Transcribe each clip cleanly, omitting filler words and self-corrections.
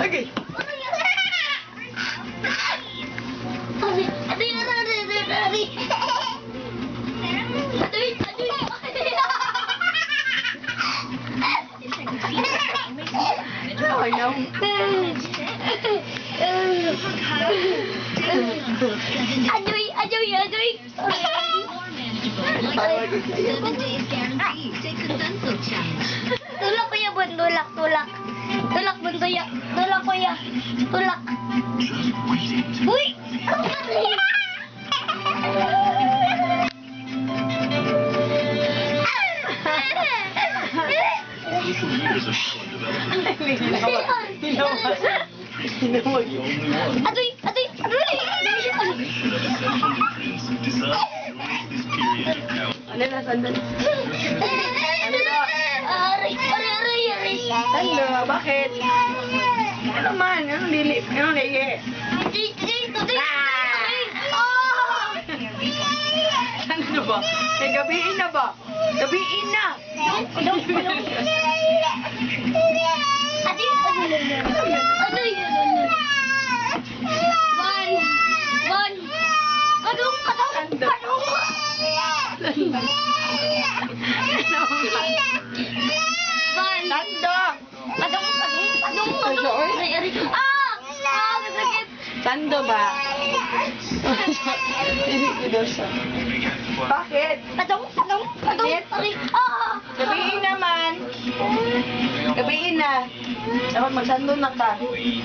Okay. Oh, no. Aduy. 7 days guarantee. Take the Sunsilk challenge. Tulak kuya bun, tulak. Tulak bun, tuya. Tulak kuya. Tulak. Uy! Ang galing! Aduy! Ano na, sandal? Aray! Sando, bakit? Ano naman? Anong lili? Anong lili? Ano ba? Eh, gabiin na ba? Gabiin na! Sando ba? Hindi ko daw siya. Bakit? Gabiin naman. Gabiin na. Dapat magsando na ka.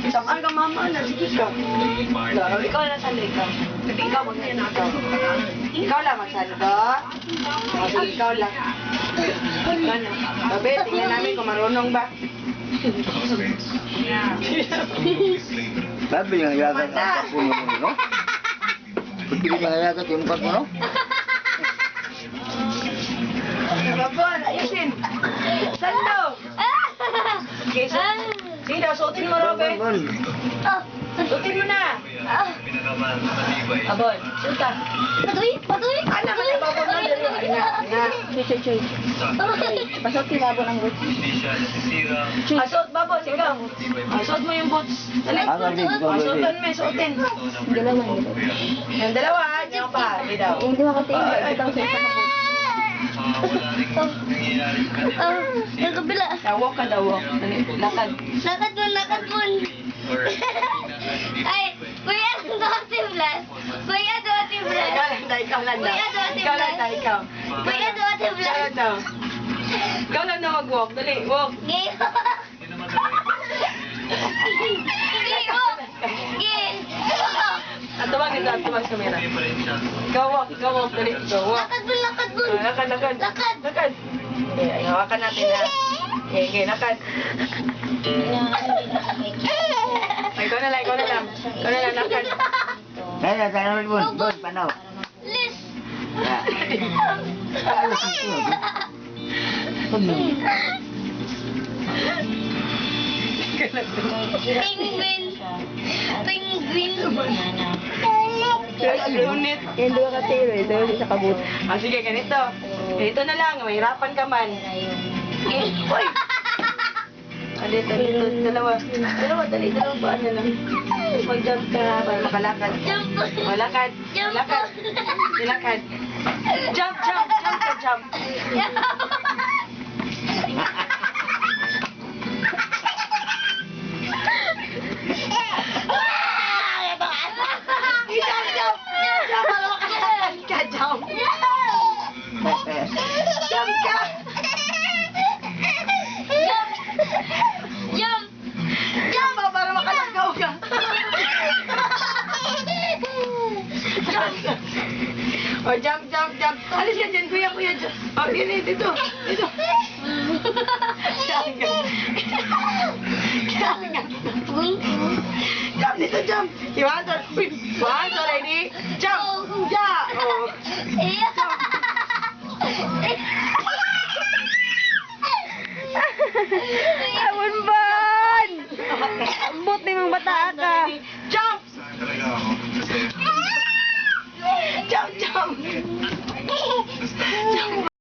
Saan ka mama na? Sige ka. Ikaw na sando ikaw. Ikaw magsando ikaw. Ikaw lang magsando. Sige, ikaw lang. Sabi, tingnan namin kung marunong ba. Sabi yung hayagat ang puno mo, no? Pagkili yung hayagat yung mukha mo, no? Rabon, ayusin. Sando. Okay, so, sige daw, suotin mo, Robert. Suotin mo na. Abon, suta. Patuloy. Ano naman yung babon na? Choy. Pasutin labo ng boots. Suot, babon, ikaw. Suot mo yung boots. Dali. Suotin mo, suotin. Dalawan. Yung dalawa, diyan pa. Hindi daw. Hindi makatingin. Ito sa isa na boots. Yung kabila. Walk ka daw, walk. Dali, lakad. Lakad mo. Ay, kuya, Doti Vlog. Ikaw lang daw. Ikaw lang daw mag-walk. Dali, walk. Tawag sa camera. Ikaw walk. Dali, ikaw walk. Lakad mo. Lakad. Okay, hawakan natin ha. Okay, lakad. Ikaw na lang. Lakad. Kaya, kaya naman, Bon, panaw. Lis. Alas ito. Penguin. Unit. Yan dua ka tiro. Ito yung isa ka boots. Sige, ganito. Ganito na lang. Mahirapan ka man. Uy! Dito. Dalawa, dalawang paan na lang. Mag-jump ka para makalakad. Malakad. Lakad. Jump. Jump para makalagaw ka. Oh, jump. Alis ka dyan, kuya. Oh, dito. Jump dito. Jump. 1,